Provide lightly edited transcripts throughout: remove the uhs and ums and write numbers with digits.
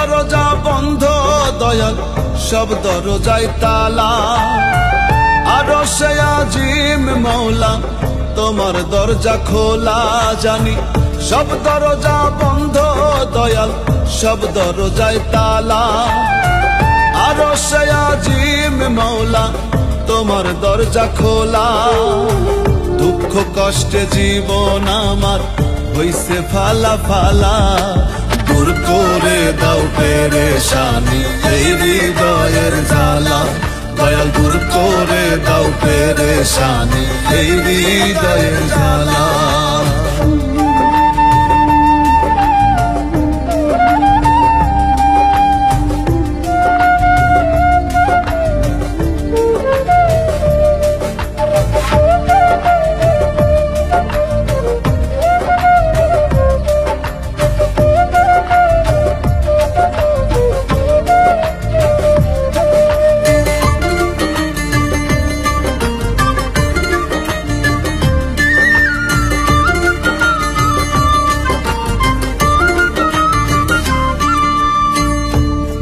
দরজা বন্ধ দয়াল, সব দরজায় তালা। আরশে আজিম মওলা, তোমার দরজা খোলা। জানি সব দরজা বন্ধ দয়াল, সব দরজায় তালা। আরশে আজিম মওলা, তোমার দরজা খোলা। দুঃখ কষ্টে জীবন আমার হইছে ফালা ফালা, দূর করে দাও পেরেশানি এই হৃদয়ের জ্বালা। দয়াল দূর করে দাও পেরেশানি এই হৃদয়ের জ্বালা।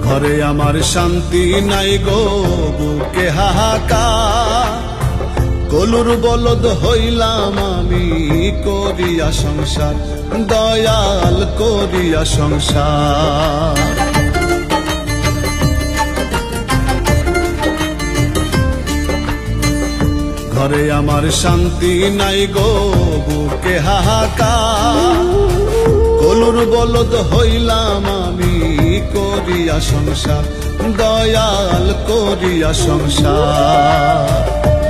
ঘরে আমার শান্তি নাই গো, বুকে হাহাকার। গলুর বলদ হইলাম আমি, করিয়া সংসার দয়াল করিয়া সংসার। ঘরে আমার শান্তি নাই গো, বুকে হাহাকার। গলুর বলদ হইলাম আমি, করিয়া সংসার দয়াল করিয়া সংসার।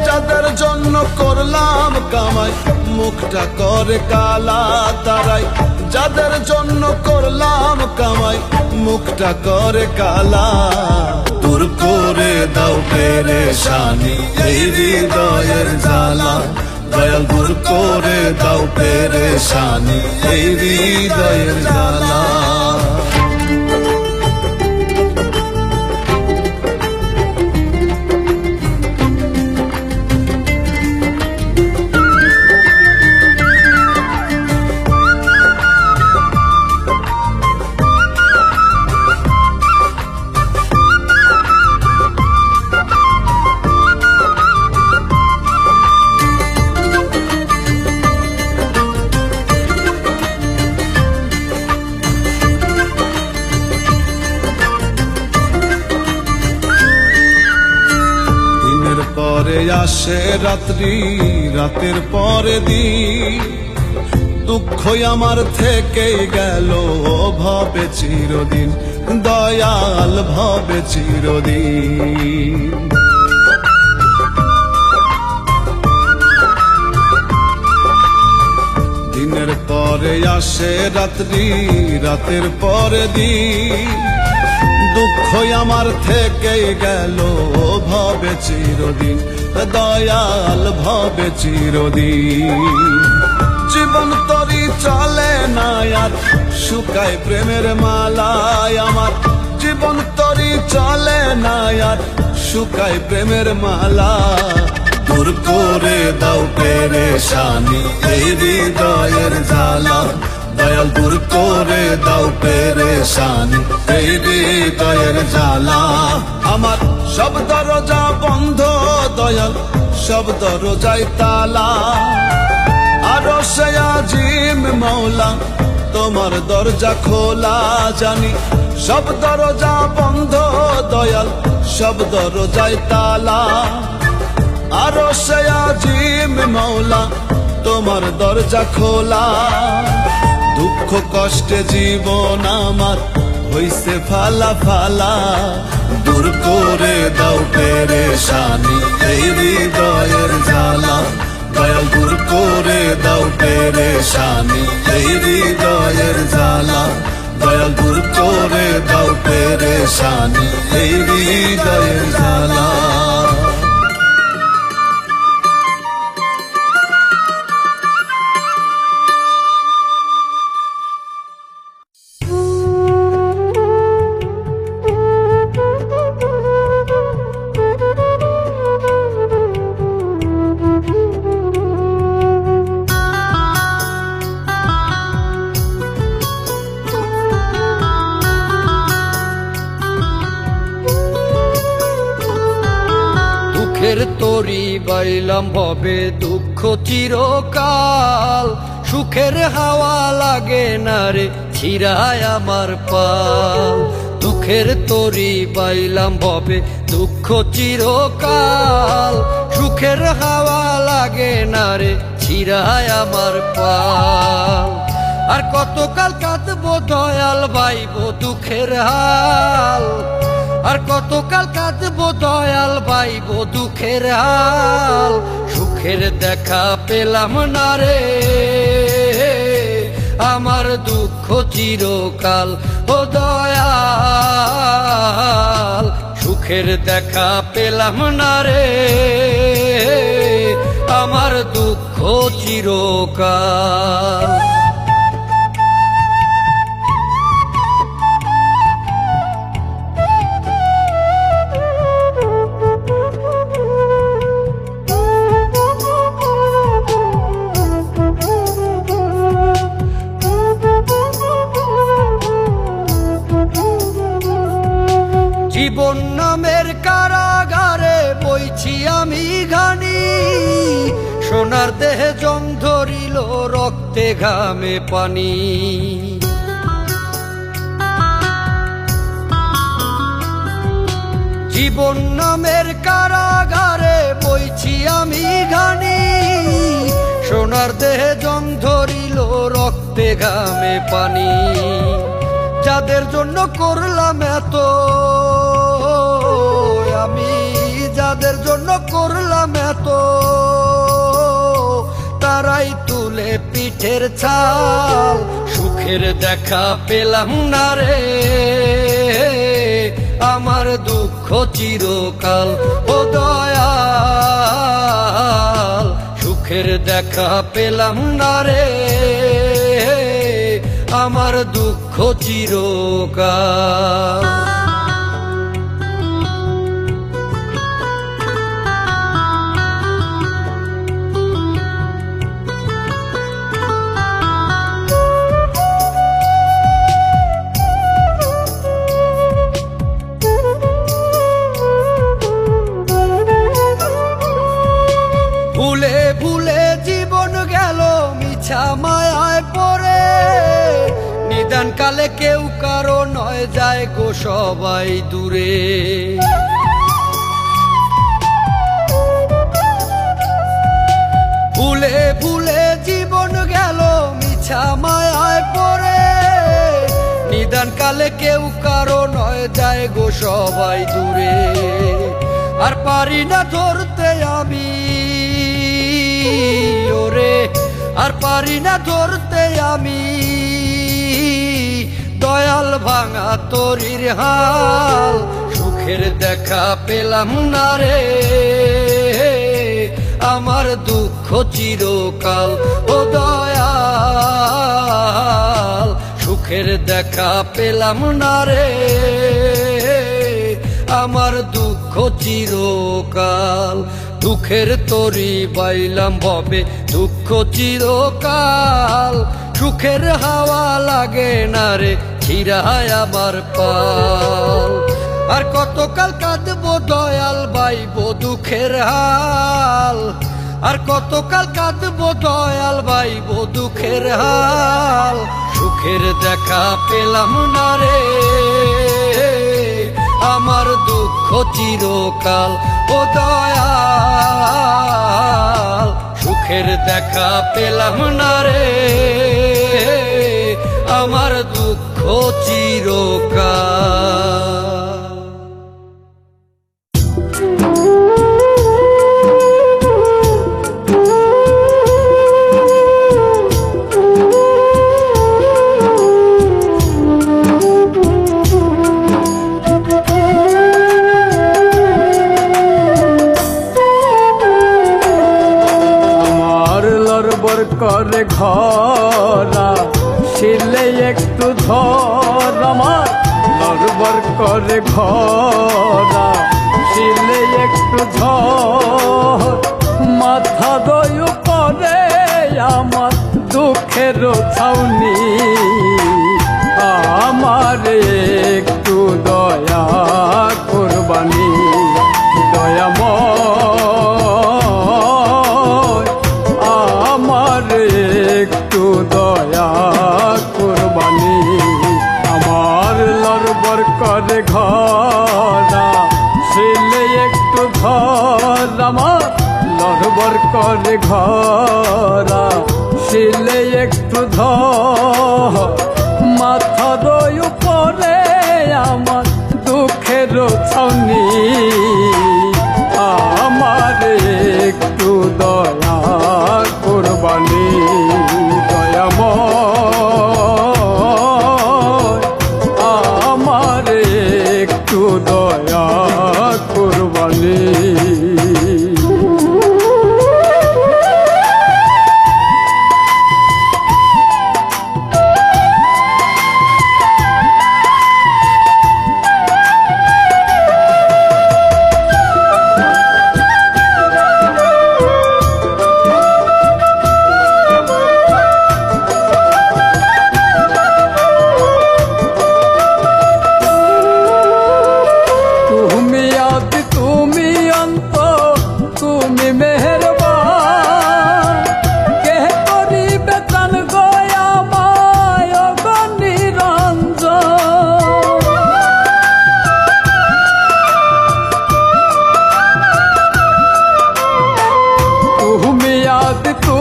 যাদের জন্য করলাম কামাই, মুখটা করে কালা তারাই। যাদের জন্য করলাম কামাই, মুখটা করে কালা। দূর করে দাও পেরেশানি এই হৃদয়ের জ্বালা। দয়াল দূর করে দাও পেরেশানি এই হৃদয়ের জ্বালা। পরে আসে রাত্রি, রাতের পরে দিন। দুঃখ আমার থেকে গেল ভবে চিরদিন, দয়াল ভবে চিরদিন। দিনের পরে আসে রাত্রি, রাতের পরে দিন। দুঃখ আমার থেকে গেল ভবে চিরদিন, দয়াল ভবে চিরদিন। জীবন তরি চলে না আর, শুকায় প্রেমের মালায় আমার। জীবন তরি চলে না আর, শুকায় প্রেমের মালা। দূর করে দাও পেরেশানি এই হৃদয়ের জ্বালা। দয়াল দূর করে দাও পেরেশানি এই হৃদয়ের জ্বালা। আমার সব দরজা বন্ধ দয়াল, সব দরজায় তালা। আরশে আজিম মওলা, তোমার দরজা খোলা। জানি সব দরজা বন্ধ দয়াল, সব দরজায় তালা। আরশে আজিম মওলা, তোমার দরজা খোলা। দুঃখ কষ্টে জীবন আমার হইছে ফালা ফালা। দূর করে দাও পেরেশানি এই হৃদয়ের জ্বালা। দয়াল দূর করে দাও পেরেশানি এই হৃদয়ের জ্বালা। দয়াল দূর করে দাও পেরেশানি এই হৃদয়ের জ্বালা। তরি বাইলাম ভবে দুঃখ চিরকাল, সুখের হাওয়া লাগে না রে ছিড়ায় আমার পাল। দুঃখের তরি বাইলাম ভবে দুঃখ চিরকাল, সুখের হাওয়া লাগে না রে ছিড়ায় আমার পাল। আর কতকাল কাঁদবো দয়াল বাইবো দুঃখের হাল, আর কতকাল কাঁদবো দয়াল বাইবো দুঃখের হাল। সুখের দেখা পেলাম না রে আমার দুঃখ চিরকাল ও দয়াল। সুখের দেখা পেলাম না রে আমার দুঃখ চিরকাল। জীবন নামের কারাগারে বইছি আমি ঘানি, সোনার দেহে জং ধরিল রক্তে ঘামে পানি। জীবন নামের কারাগারে বইছি আমি ঘানি, সোনার দেহে জং ধরিল রক্তে ঘামে পানি। যাদের জন্য করলাম এত আমি, যাদের জন্য করলাম এত, তারাই তুলে পিঠের ছাল। সুখের দেখা পেলাম না রে আমার দুঃখ চিরকাল ও দয়াল। সুখের দেখা পেলাম না রে আমার দুঃখ চিরকাল। ভুলে ভুলে জীবন গেল মিছা মায়ায় পড়ে, নিদান কালে কেউ কারো নয় যায় গো সবাই দূরে। ভুলে ভুলে জীবন গেল মিছা মায়ায় পড়ে, নিদান কালে কেউ কারো নয় যায় গো সবাই দূরে। আর পারি না ধরতে আমি ওরে, আর পারি না ধরতে আমি দয়াল ভাঙা তরির হাল। সুখের দেখা পেলাম না রে আমার দুঃখ চিরকাল ও দয়াল। সুখের দেখা পেলাম না রে আমার দুঃখ চিরকাল। দুঃখের তরি বাইলাম ভবে দুঃখ চিরকাল, সুখের হাওয়া লাগে না রে ছিড়ায় আমার পাল। আর কতকাল কাঁদবো দয়াল বাইবো দুঃখের হাল, আর কতকাল কাঁদবো দয়াল বাইবো দুঃখের হাল। সুখের দেখা পেলাম না রে আমার দুঃখ চিরকাল ও দয়াল। সুখের দেখা পেলাম না রে আমার দুঃখ চিরকাল। করে ঘরা ছিলে একটু ধর, আমার লড়বর করে ঘরা ছিলে একটু ধর। মাথা দয় করে আমার দুঃখের ছাউনি, আমার একটু দয়া কোরবানি দয়াময় করে ঘরা শিলে একটু ধর মাথার উপরে আমার দুঃখের ছাউনি আমার একটু দয়া কুরবানি দয়াময় আমার একটু দয়া কুরবানি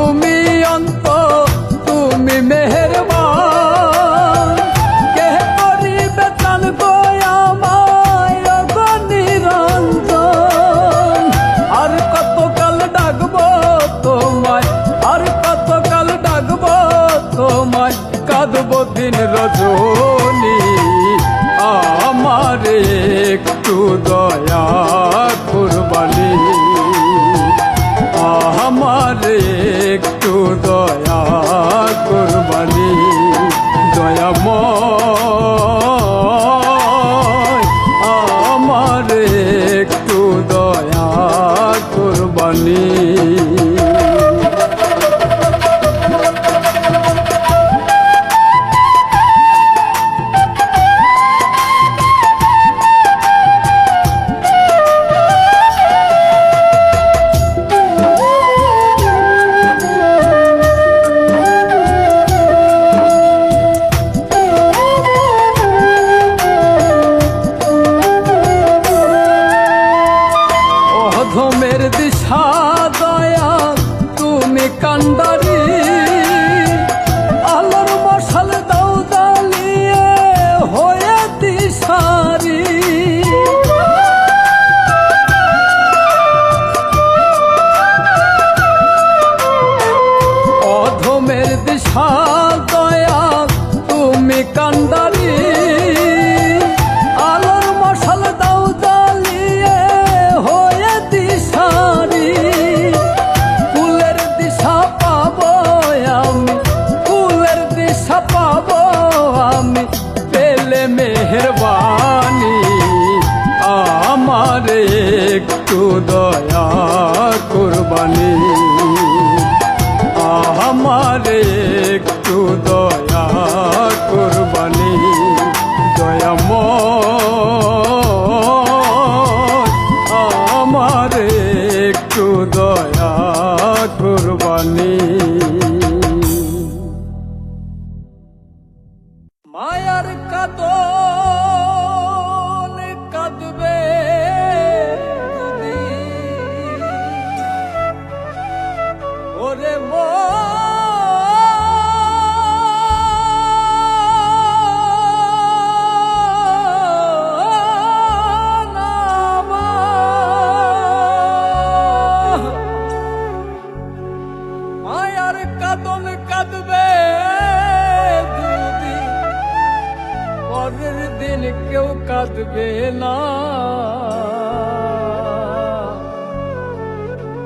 তুমি অন্ত তুমি মেহেরবান কে করিবে ত্রাণ গো আমায় গো নিরঞ্জন আর কতকাল ডাকবো তোমায় আর কতকাল ডাকবো তোমায় কাঁদবো দিন রজনী আমার একটু দয়া কুরবানি আমার একটু দয়া কুরবানি দয়াময় আমার একটু দয়া কুরবানি অধমের দিশা দয়া তুমি কান্ডারি আলোর মশাল দাও দালিয়ে হয়ে দিশারি অধমের দিশা দয়া তুমি কান্ডারি আলোর মশাল দাও দালিয়ে হয়ে দিশারি ফুলের দিশা পাবো আমি ফুলের দিশা পাবো আমি পেলে মেহেরবানি আমার একটু দয়া কুরবানি আমার একটু দয়া কুরবানি দয়াময় আমার একটু দয়া কুরবানি মায়ার কাঁদন কাঁদবে ওরে মায়ার কাঁদন কাঁদবে দুদিন পরের দিন কেউ কাঁদবে না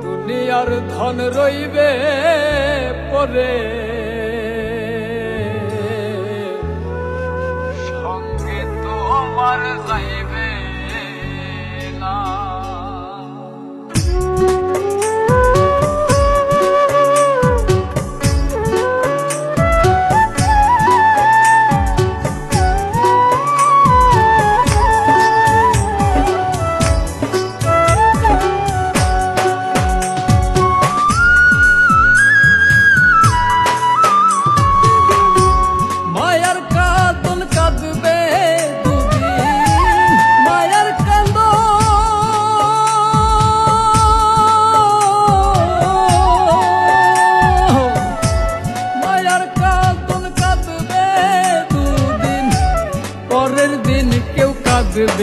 দুনিয়ার ধন রইবে পরে সঙ্গে তোমার যাইবে না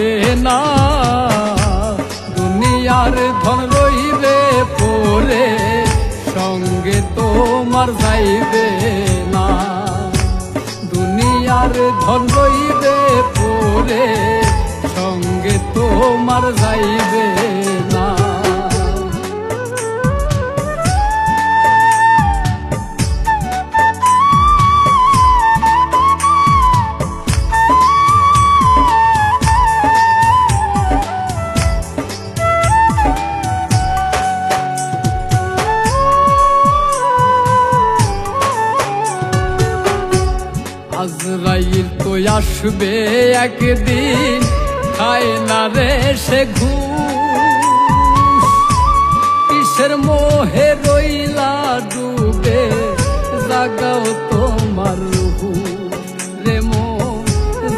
যাইবে না, দুনিয়ার ধন রইবে পরে, সঙ্গে তোমার যাইবে না। দুনিয়ার ধন রইবে পরে, সঙ্গে তোমার যাইবে না। আজরাইল তো আসবে একদিন, খায় না রে সে ঘুষ। কিসের মোহে রইলা ডুবে, জাগাও তোমার হুশ রে মন,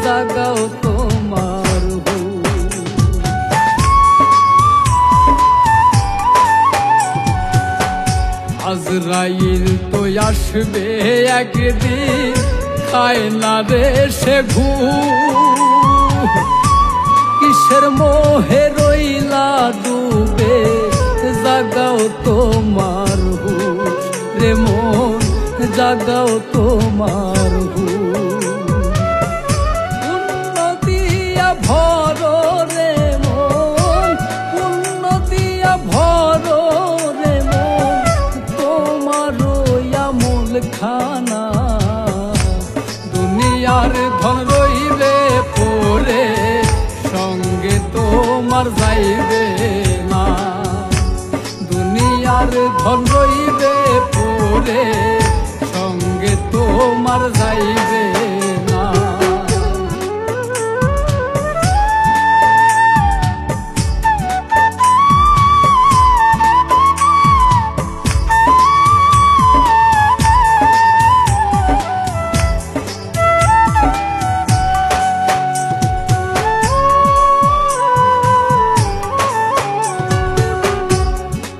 জাগাও তোমার হুশ। আজরাইল তো আসবে একদিন, খায় না রে সে ঘুষ। কিসের মোহে রইলা ডুবে, জাগাও তোমার হুশ রে মন, জাগাও তোমার হুশ। পুণ্য দিয়া ভর রে মন, পুণ্য দিয়া ভর রে মন, তোমার আমল খানা। দুনিয়ার ধন রইবে পরে, সঙ্গে তোমার যাইবে না। দুনিয়ার ধন রইবে পরে, সঙ্গে তোমার যাইবে না।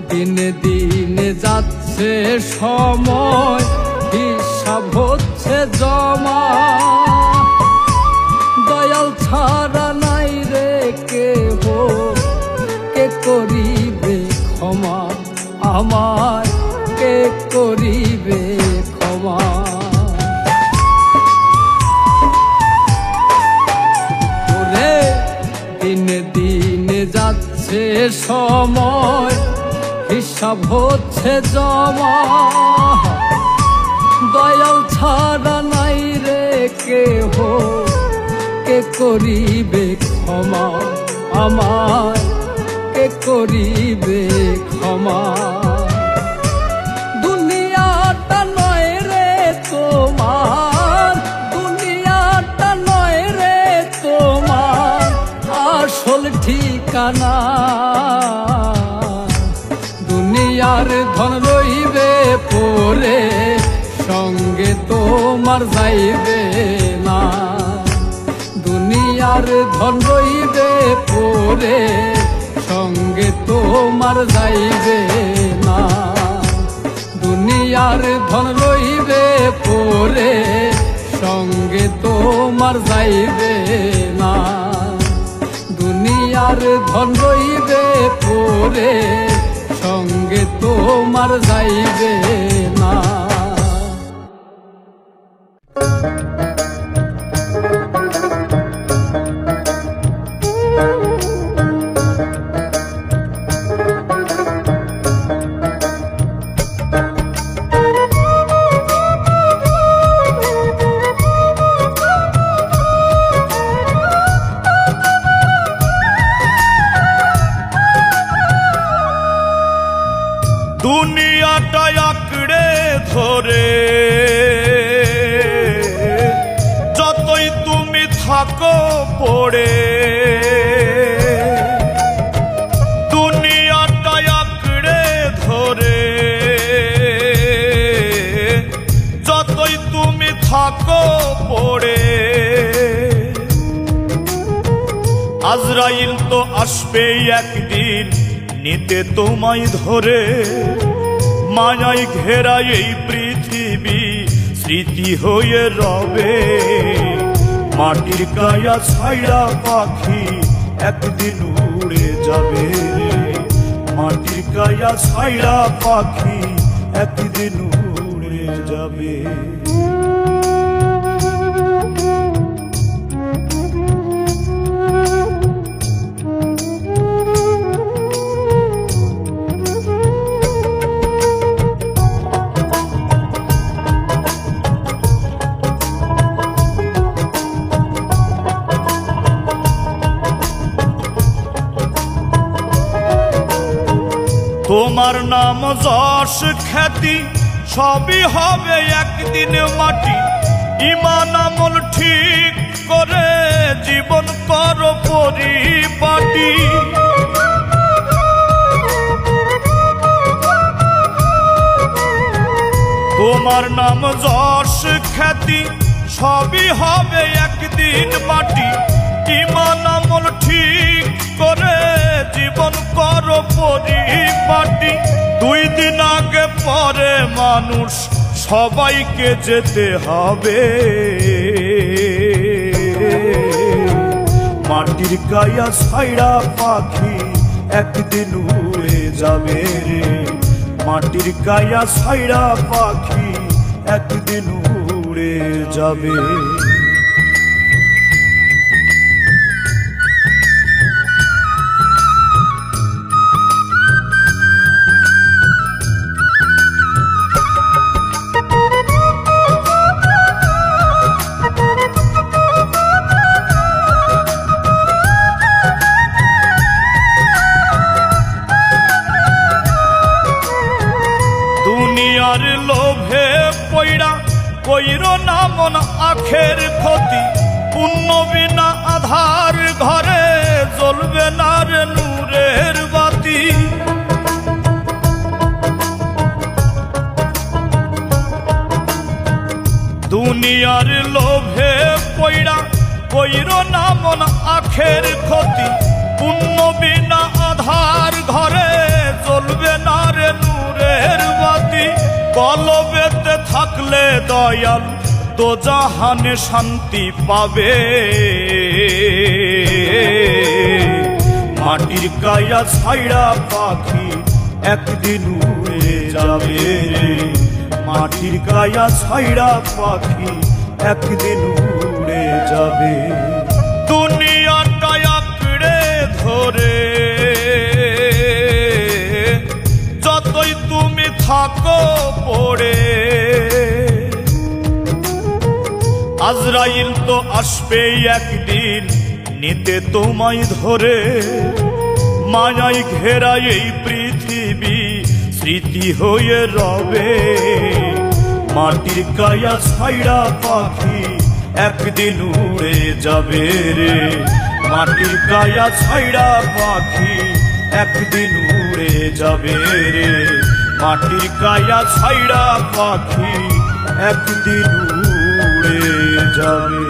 দিনে দিনে যাচ্ছে সময়, হিসাব হচ্ছে জমা। দয়াল ছাড়া নাই রে কেহ, কে করিবে ক্ষমা আমার, কে করিবে ক্ষমা। ওরে দিনে দিনে যাচ্ছে সময়, হিসাব হচ্ছে জমা। দয়াল ছাড়া নাই রে কেহ, কে করিবে ক্ষমা আমার, কে করিবে ক্ষমা। দুনিয়াটা নয় রে তোমার, দুনিয়াটা নয় রে তোমার আসল ঠিকানা। দুনিয়ার ধন রইবে পরে, সঙ্গে তোমার যাইবে না। দুনিয়ার ধন রইবে পরে, সঙ্গে তোমার যাইবে না। দুনিয়ার ধন রইবে পরে, সঙ্গে তোমার যাইবে না। দুনিয়ার ধন রইবে পরে, সঙ্গে তোমার যাইবে না। দুনিয়াটা আঁকড়ে ধরে যতই তুমি থাকো পড়ে, দুনিয়াটা আঁকড়ে ধরে যতই তুমি থাকো পড়ে। আজরাইল তো আসবে একদিন, নিতে তোমায় ধরে। মায়ায় ঘেরা এই পৃথিবী স্মৃতি হয়ে রবে। মাটির কায়া ছাইড়া পাখি একদিন উড়ে যাবে রে। মাটির কায়া ছাইড়া পাখি একদিন উড়ে যাবে। তোমার নাম যশ খ্যাতি সবই হবে একদিন মাটি। ইমান আমল ঠিক করে জীবন করো পরিপাটি। তোমার নাম যশ খ্যাতি সবই হবে একদিন মাটি। ইমান আমল ঠিক করে জীবন করো পরিপাটি। 2 দিন আগে পরে মানুষ সবাইকে যেতে হবে। মাটির কায়া ছাইড়া পাখি একদিন উড়ে যাবে রে। মাটির কায়া ছাইড়া পাখি একদিন উড়ে যাবে। দুনিয়ার লোভে পইড়া কইরো না মন আখের ক্ষতি। পুণ্য বিনা আধার ঘরে জ্বলবে না রে নূরের বাতি। দুনিয়ার লোভে পইড়া কইরো না মন আখের ক্ষতি। পুণ্য বিনা আধার ঘরে জ্বলবে না রে নূরের বাতি। কলবেতে থাকলে দয়াল তো জাহানে শান্তি পাবে। মাটির কায়া ছাইড়া পাখি একদিন উড়ে যাবে। মাটির কায়া ছাইড়া পাখি একদিন উড়ে যাবে। দুনিয়াটা আঁকড়ে ধরে যতই তুমি থাকো পড়ে। আজরাইল তো আসবে একদিন নিতে তোমায় ধরে। মায়ায় ঘেরা এই পৃথিবী স্মৃতি হয়ে রবে। মাটির কায়া ছাইড়া পাখি একদিন উড়ে যাবে রে। মাটির কায়া ছাইড়া পাখি একদিন উড়ে যাবে রে। মাটির কায়া ছাইড়া পাখি একদিন উড়ে যাবে।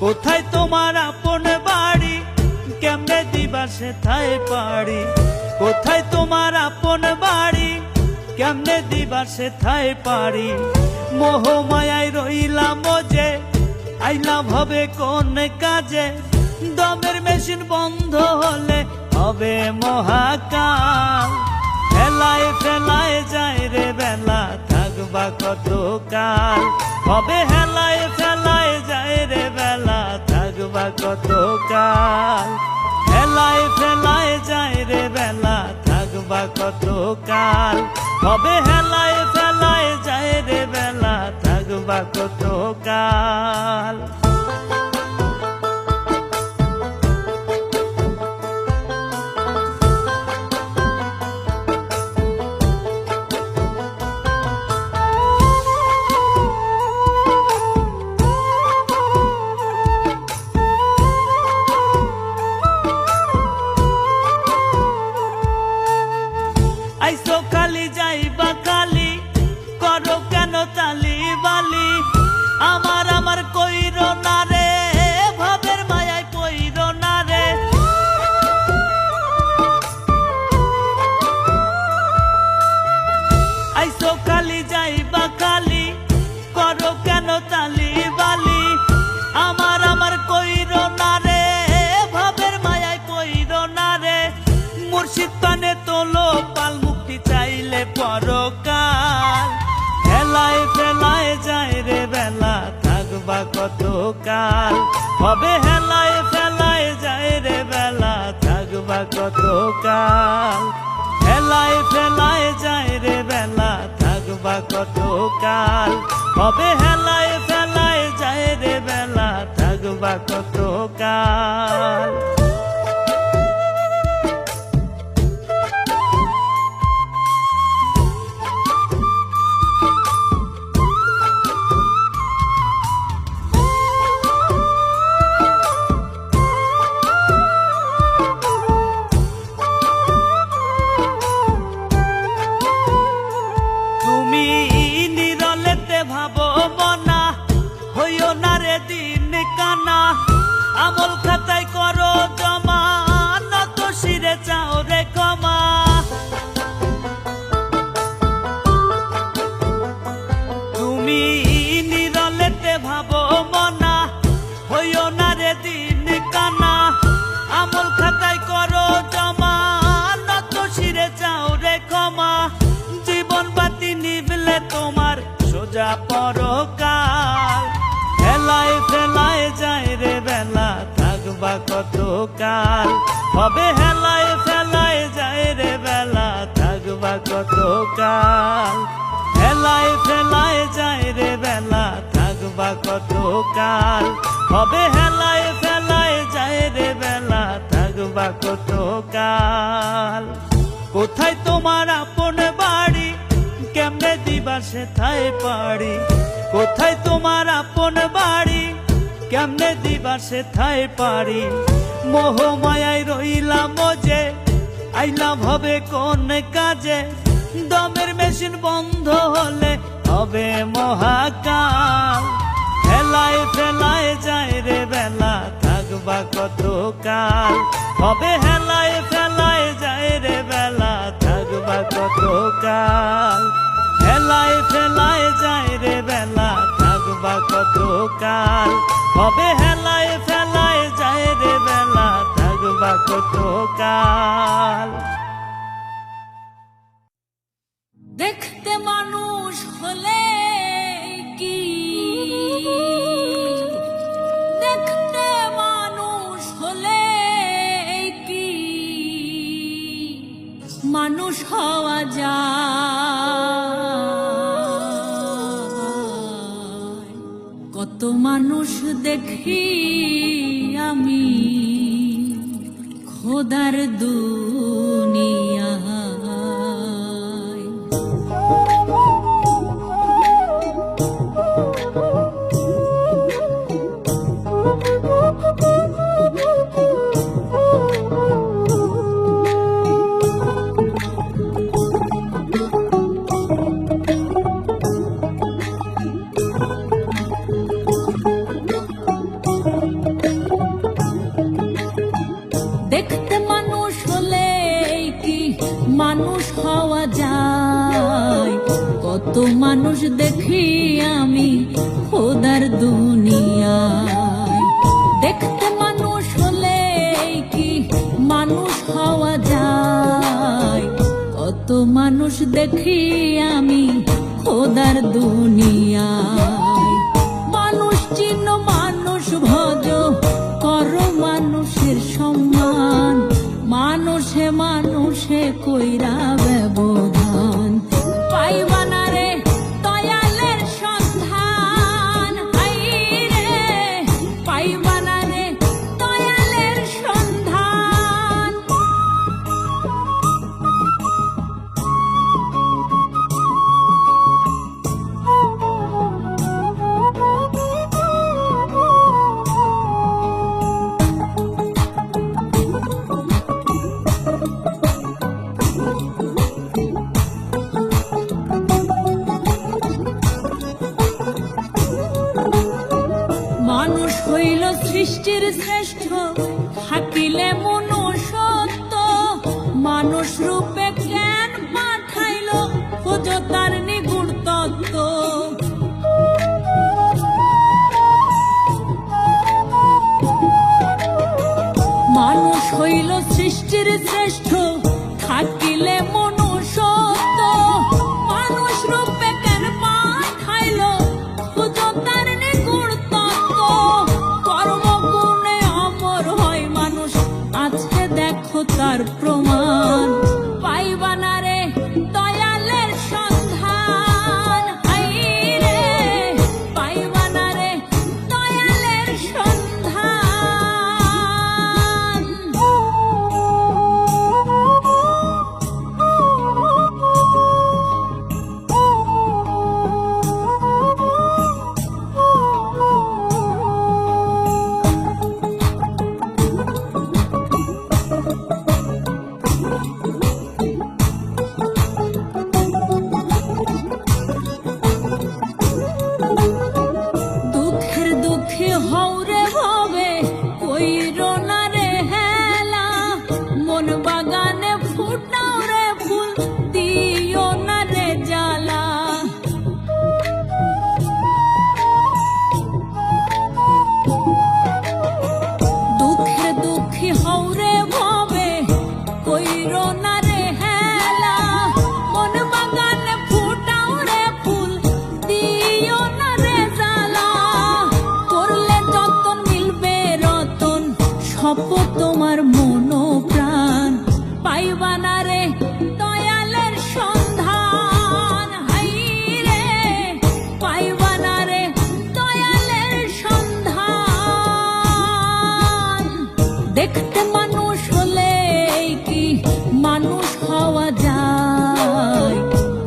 কোথায় তোমার আপন বাড়ি কেমনে দিবা সেথায় পারি। কোথায় তোমার আপন বাড়ি কেমনে দিবা সেথায় পারি। মোহ মায়ায় রইলাম যে আইলাম হবে কোন কাজে। দমের মেশিন বন্ধ হলে হবে মহাকাল। ফেলায় ফেলায় যায় রে বেলা থাকবা কত কাল। হবে হেলায় ফেলায় যায় রে বেলা থাকবা কত কাল। হেলায় ফেলায় যায় রে বেলা থাকবা কত কাল। হবে হেলায় ফেলায় যায় রে বেলা থাকবা কত কাল। আইসো খালি যাইবা খালি কাল হবে হেলায় ফেলায় যায় রে বেলা থাকবা কত কাল হেলায় ফেলায় যায় রে বেলা থাকবা কত কাল হবে হেলায় ফেলায় যায় রে বেলা থাকবা কত কাল কানা আমল খাতায় করো জমা নত শিরে চাও রে ক্ষমা তুমি নিরলেতে ভাবো মনা হইও না রে দিন কানা আমল খাতায় করো জমা নত শিরে চাও রে ক্ষমা জীবন বাতি নিবলে তোমার সোজা পরকাল হেলায় ফেলায় যায় রে বেলা থাকবা কত কাল হবে হেলায় ফেলায় যায় রে বেলা থাকবা কত কাল হেলায় ফেলায় যায় রে বেলা থাকবা কত কাল হবে হেলায় ফেলায় যায় রে বেলা থাকবা কত কাল কোথায় তোমার আপন বাড়ি কেমনে দিবা সেথায় পারি কোথায় তোমার আপন বাড়ি কেমনে দিবা সেথায় পারি মোহ মায়ায় রইলাম যে আইলাম হবে কোন কাজে দমের মেশিন বন্ধ হলে হবে মহাকাল হেলায় ফেলায় যায় রে বেলা থাকবা কত কাল হবে হেলায় ফেলায় যায় রে বেলা থাকবা কত কাল হেলায় ফেলায় যায় রে বেলা থাকবা কত কাল হবে হেলায় ফেলায় যায় রে বেলা থাকবা কত কাল দেখতে মানুষ হলে কি দেখতে মানুষ হলে কি মানুষ হওয়া যায় কত মানুষ দেখি আমি খোদার দুনিয়ায় দেখতে মানুষ হলে কি মানুষ হওয়া যায় কত মানুষ দেখি আমি খোদার দুনিয়ায় দেখতে মানুষ হলে কি মানুষ হওয়া যায় কত মানুষ দেখি আমি খোদার দুনিয়ায় মানুষ চিহ্ন মানুষ ভজ করো মানুষের সম্মান মানুষে মানুষে কইরা ব্যবধান পাইবা না রে দয়ালের সন্ধান হাইরে পাইবা না রে দয়ালের সন্ধান মানুষ হইল সৃষ্টির শ্রেষ্ঠ থাকিলে মনুষ্যত্ব মানুষ রূপে জ্ঞান পাঠাইল খোঁজ তার নিগুণ তত্ত্ব মানুষ হইল সৃষ্টির শ্রেষ্ঠ থাকিলে মনুষ্যত্ব মানুষ রূপে জ্ঞান পাঠাইল খোঁজ তার নিগুণ তত্ত্ব তার প্রমাণ পাইবা না রে দয়ালের সন্ধান। হাইরে পাইবা না রে দয়ালের সন্ধান। দুঃখের দুঃখে হৌরে হবে কইরো না রে হেলা, মন বাগানে ফুটাও রে ফুল দিও না রে জ্বালা। দুঃখে দুঃখে হৌরে ভবে কইরো না রে হেলা, মন বাগানে ফুটাও রে ফুল দিও না রে জ্বালা। করলে যতন মিলবে রতন শপথ তোমার মন প্রাণ, পাইবা না রে দয়ালের সন্ধান। হাইরে পাইবা না রে দয়ালের সন্ধান। দেখতে মানুষ হলে কি মানুষ হওয়া যায়,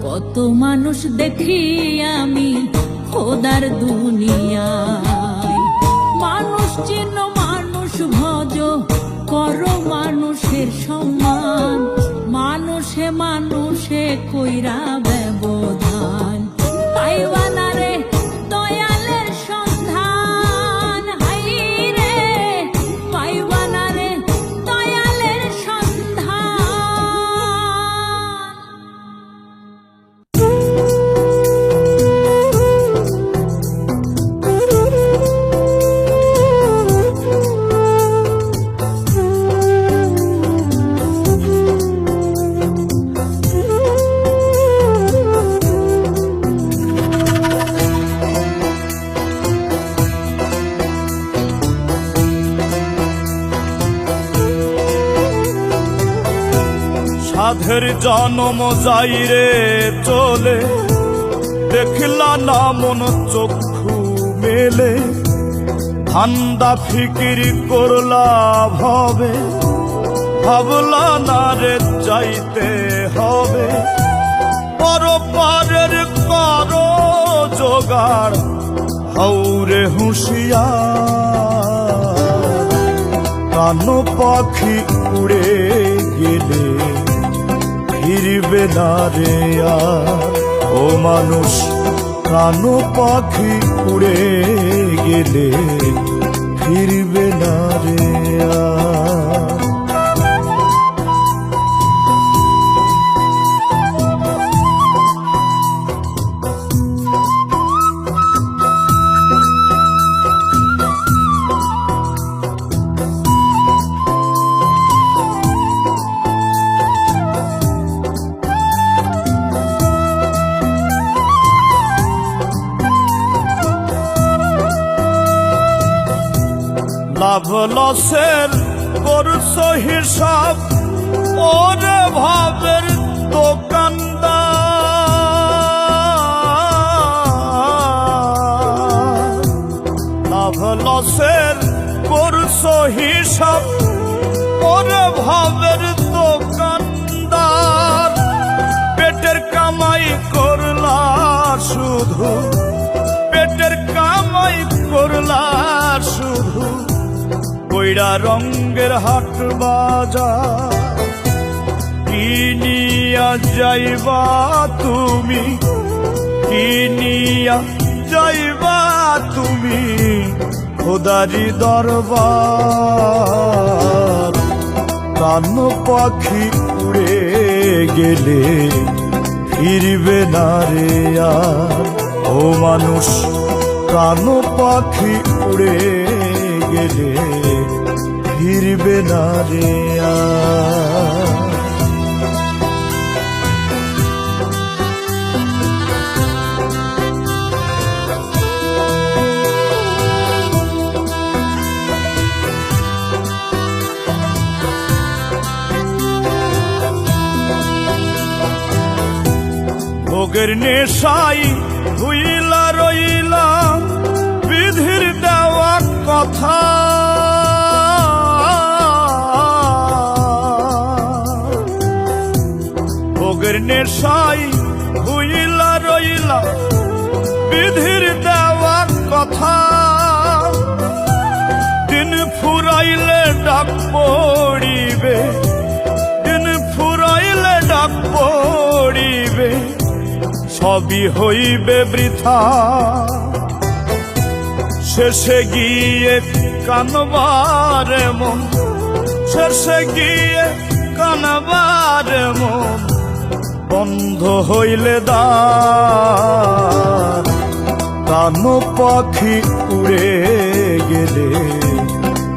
কত মানুষ দেখি আমি খোদার দুনিয়ায়। মানুষ চিহ্ন মানুষ ভজ করো মানুষের সম্মান, মানুষে মানুষে কইরা ব্যবধান। পাইবা না রে দয়ালের সন্ধান। হাইরে পাইবা না রে দয়ালের সন্ধান। সাধের জনম যাইরে চলে, দেখলা না মন চক্ষু মেলে। ধান্দা ফিকিরি করলা ভাবে, ভাবলা না রে যাইতে হবে। পরপারের করো জোগাড় হৌরে হুঁশিয়ার। কান পাখি উড়ে গেলে ফিরবে না রে আর। ও মানুষ কান পাখি উড়ে গেলে ফিরবে না রে আর। লাভ লসের করছ হিসাব, ওরে ভাবের দোকানদার। লাভ লসের করছ হিসাব, ওরে ভাবের দোকানদার। পেটের কামাই করলা শুধু, পেটের কামাই করলা শুধু। কইরা রঙ্গের হাট বাজার কিনিয়া যাইবা তুমি, কিনিয়া যাইবা তুমি খোদারি দরবার। কান পাখি উড়ে গেলে ফিরবে না রে আর। ও মানুষ কান পাখি উড়ে গেলে ফিরবে না রে আর। ভোগের নেশাই হইলা রইলা বিধির দেওয়া কথা ভোগের নেশাই হইলা রইলা বিধির দেওয়া কথা দিন ফুরাইলে ডাক পড়িবে দিন ফুরাইলে ডাক পড়িবে সবই হইবে বৃথা শেষে গিয়ে কানবার মন শেষে গিয়ে কানবার মন বন্ধ হইলে দ্বার কান পাখি উড়ে গেলে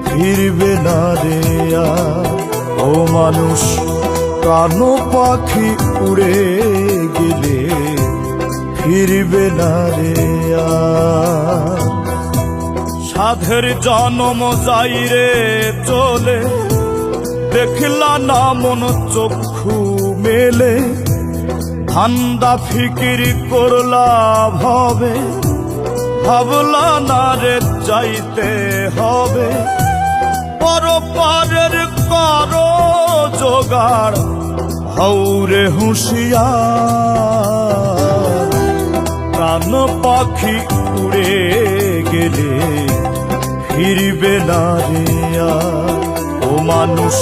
ফিরবে না রে আর ও মানুষ কান পাখি উড়ে গেলে ফিরবে না রে আর সাধের জনম যাইরে চলে দেখলা না মন চক্ষু মেলে ঠান্ডা ফিকির করলা ভাবে ভাবলা না রে যাইতে হবে পরপারের করো জোগাড় হৌরে হুঁশিয়ার কান পাখি উড়ে গেলে ফিরবে না রে আর ও মানুষ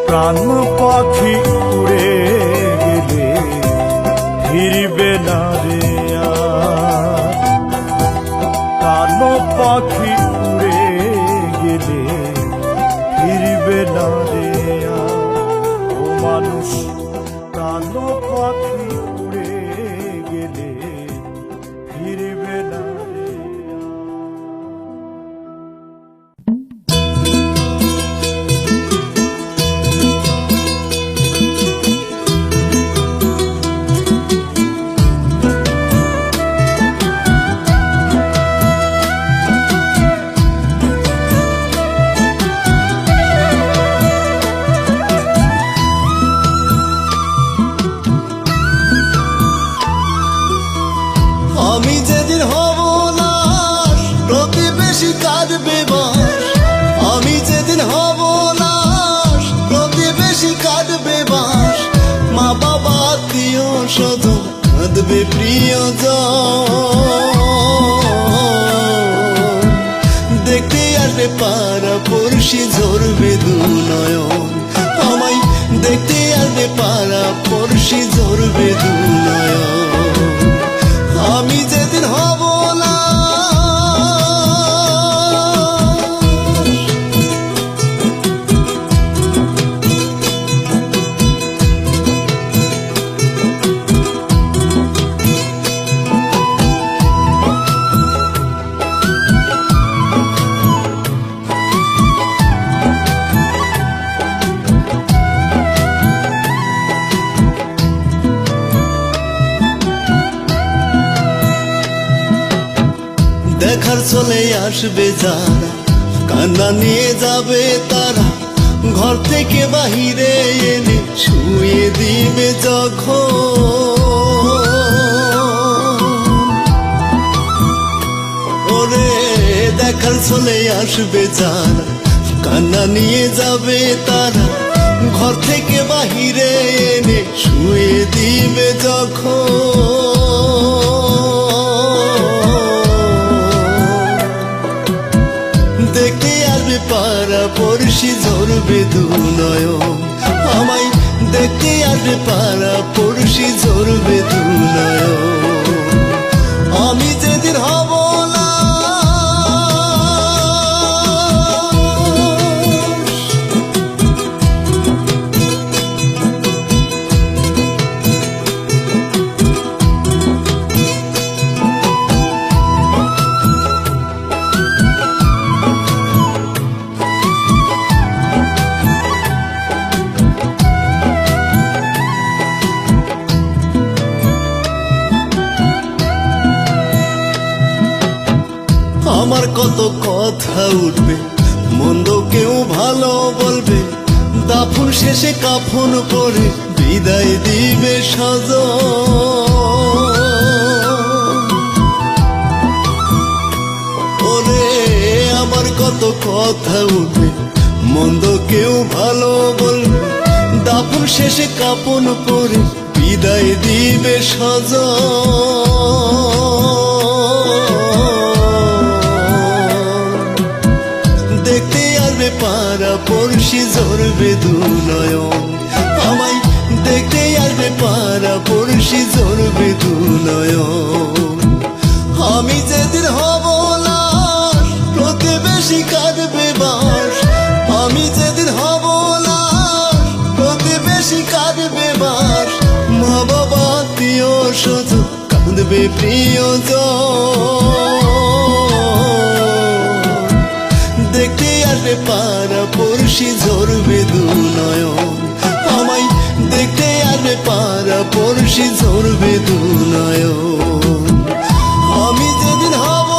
প্রাণ পাখি উড়ে গেলে ফিরবে না রে আর কান পাখি উড়ে গেলে ফিরবে না রে আর ও মানুষ কান পাখি উড়ে গেলে ফিরবে না রে আর আমি যেদিন হব না প্রতিবেশী কাঁদবে বাস আমি যেদিন হব না প্রতিবেশী কাঁদবে বাস মা বাবা আত্মীয় স্বজন কাঁদবে প্রিয়জন দেখতে আসবে পাড়া পড়শি ঝরবে দুনয়ন আমায় দেখতে আসবে পাড়া পড়শি ঝরবে দুনয়ন আমি যেদিন হব না দেখার চলে আসবে যারা কান্না নিয়ে যাবে তারা ঘর থেকে বাহিরে এনে শুয়ে দিবে যখন ওরে দেখার চলে আসবে যারা কান্না নিয়ে যাবে তারা ঘর থেকে বাহিরে এনে শুয়ে দিবে যখন দেখতে আসবে পাড়া পড়শি ঝরবে দুনয়ন আমায় দেখতে আসবে পাড়া পড়শি ঝরবে দুনয়ন আমি যেদিন হব না আমার কত কথা উঠবে মন্দ কেউ ভালো বলবে দাফন শেষে কাফন পরে বিদায় দিবে সজন কত কথা উঠবে, মন্দ কেউ ভালো বলবে, দাফন শেষে কাপন পরে বিদায় দিবে স্বজন। দেখতে আসবে পাড়া পড়শি ঝরবে দুনয়ন, আমায় দেখতে আসবে পাড়া পড়শি ঝরবে দুনয়ন। আমি যেদিন হব লাশ প্রতিবেশী কাঁদবে বাস, আমি যেদিন হব লাশ প্রতিবেশী কাঁদবে বাস। মা বাবা আত্মীয় স্বজন কাঁদবে প্রিয়জন। দেখতে আসবে পাড়া পড়শি ঝরবে দুনয়ন, আমায় দেখতে আসবে পাড়া পড়শি ঝরবে দুনয়ন। আমি যেদিন হব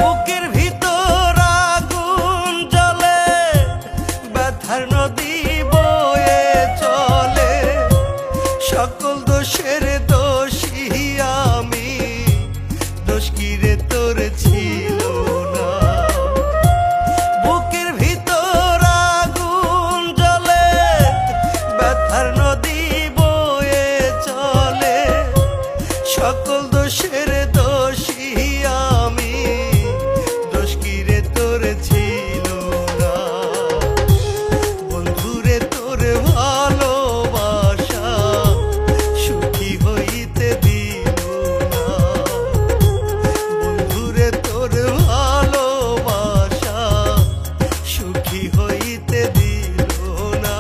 বুকের ভিতর আগুন জ্বলে, ব্যথার নদী বয়ে চলে, সকল দোষের দোষী আমি, দোষ কি রে তোর ছিল না। বুকের ভিতর আগুন জ্বলে, ব্যথার নদী বয়ে চলে, সকল দোষের দোষী আমি, দোষ কি রে তোর ছিল না। বন্ধুরে তোর ভালোবাসা সুখী হইতে দিল না। বন্ধুরে তোর ভালোবাসা সুখী হইতে দিল না।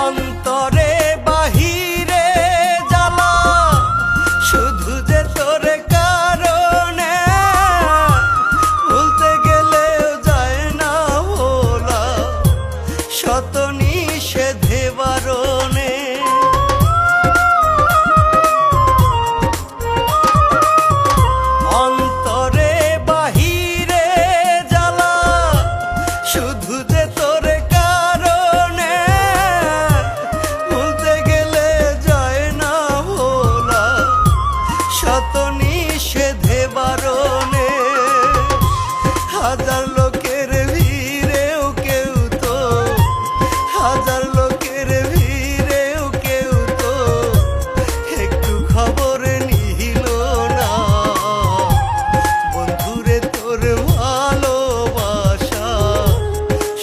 অন্তরে বাহিরে জ্বালা, শুধু যে তোর কারণে, ভুলতে গেলেও যায় না ভোলা, শত নিষেধে বারণে। অন্তরে বাহিরে জ্বালা, শুধু যে তোর কারণে, ভুলতে গেলে যায় না ভোলা, শত নিষেধে বারণে। হাজার লোকের ভিড়েও কেউ তো, হাজার লোকের ভিড়েও কেউ তো একটু খবর নিল না। বন্ধুরে তোর ভালোবাসা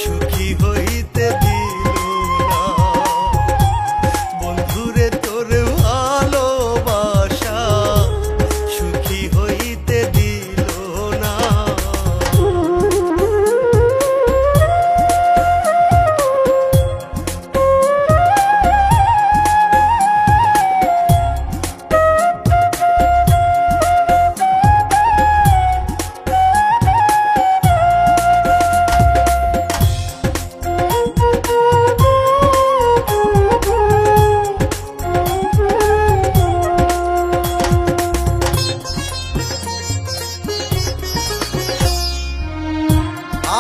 সুখী হইতে দিল না। বন্ধুরে তোর ভালোবাসা সুখী হইতে দিল না।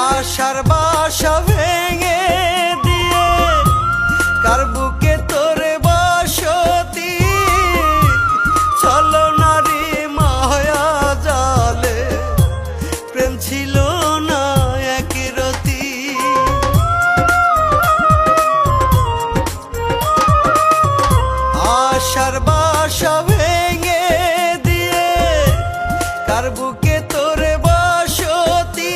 আশার বাসা ভেঙে দিয়ে, কার বুকে তোর বাসতি, চলো নারী মায়া জালে, প্রেম ছিল না এক রতি। আশার বাসা ভেঙে দিয়ে, কার বুকে তোর বাসতি,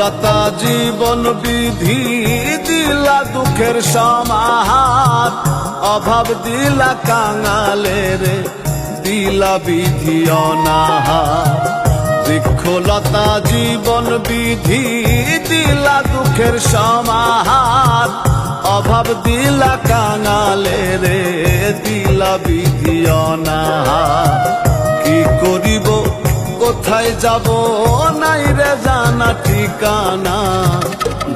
বৃক্ষলতা জীবন বিধি দিলা দুঃখের সমাহার, অভাব দিলা কাঙালে রে দিলা বিধি অনাহার। বৃক্ষলতা জীবন বিধি দিলা দুঃখের সমাহার, অভাব দিলা কাঙালে রে দিলা বিধি অনাহার। কি করিব কোথায় যাব নাই রে জানা ঠিকানা,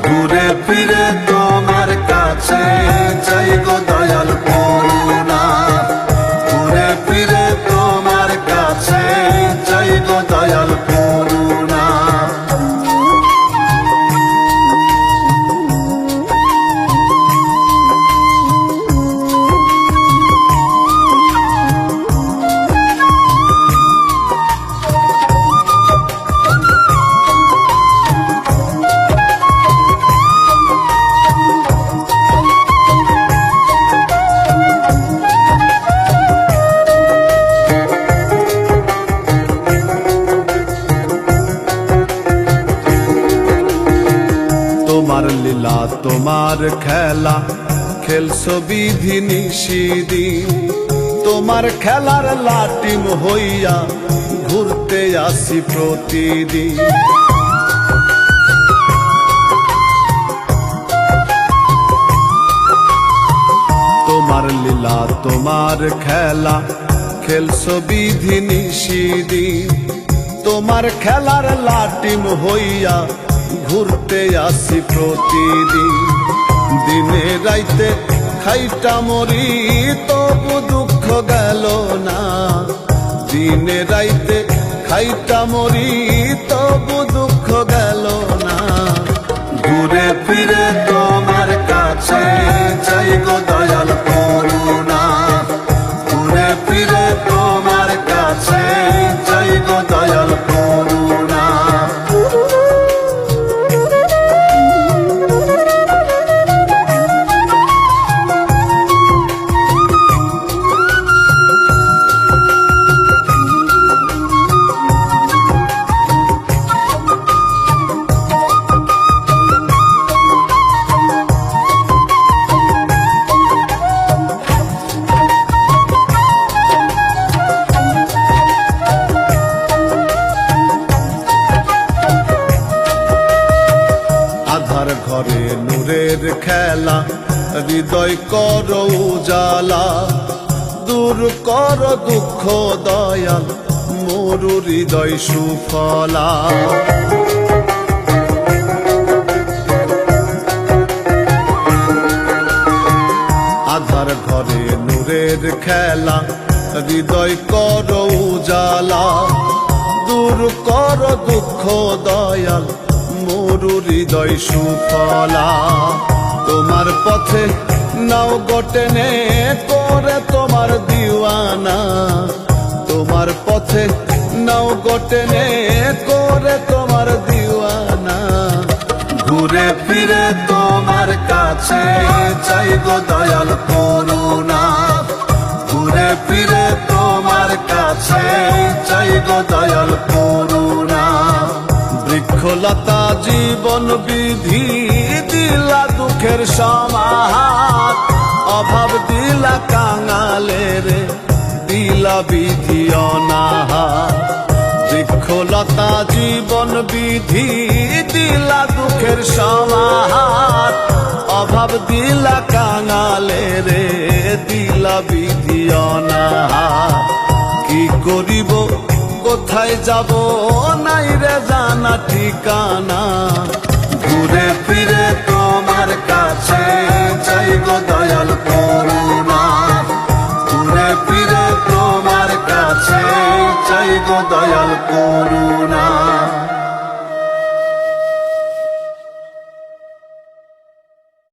ঘুরে ফিরে তোমার কাছে চাই গো দয়াল করুণা। ঘুরে ফিরে তোমার কাছে চাই গো দয়াল করুণা। তোমার লীলা তোমার খেলা খেলছো বিধি নিষিদিন, তোমার খেলার লাটিম হইয়া ঘুরতে আসি প্রতিদিন। তোমার লীলা তোমার খেলা খেলছো বিধি নিষিদিন, তোমার খেলার লাটিম হইয়া ঘুরতে আসি প্রতিদিন। দিনে রাইতে খাইটা মরি তবু দুঃখ গেল না, দিনে রাইতে খাইটা মরি তবু দুঃখ গেল না। ঘুরে ফিরে তোমার কাছে চাই গো দয়াল করুণা। ঘুরে ফিরে তোমার কাছে চাই গো দয়াল করুণা। আধার ঘরে নূরের খেলা, হৃদয় কর উজালা। দূর কর দুঃখ দয়াল মোর হৃদয় সুফলা। আধার ঘরে নূরের খেলা, হৃদয় কর উজালা। দূর কর দুঃখ দয়াল মোর হৃদয় সুফলা। তোমার পথে নাও গটেনে করে তোমার দিওয়ানা, তোমার পথে নাও গটেনে করে তোমার দিওয়ানা। ঘুরে ফিরে তোমার কাছে চাই গো দয়াল করুণা। ঘুরে ফিরে তোমার কাছে চাই গো দয়াল করুণা। বৃক্ষলতা জীবন বিধি দিলা দুঃখের সমাহার, অভাব দিলা কাঙালে রে দিলা বিধি অনাহার। বৃক্ষলতা জীবন বিধি দিলা দুঃখের সমাহার, অভাব দিলা কাঙালে রে দিলা বিধি অনাহার। কি করিব কোথায় যাব নাই রে জানা ঠিকানা, ঘুরে ফিরে তোমার কাছে চাই গো দয়াল করুণা। ঘুরে ফিরে তোমার কাছে চাই গো দয়াল করুণা।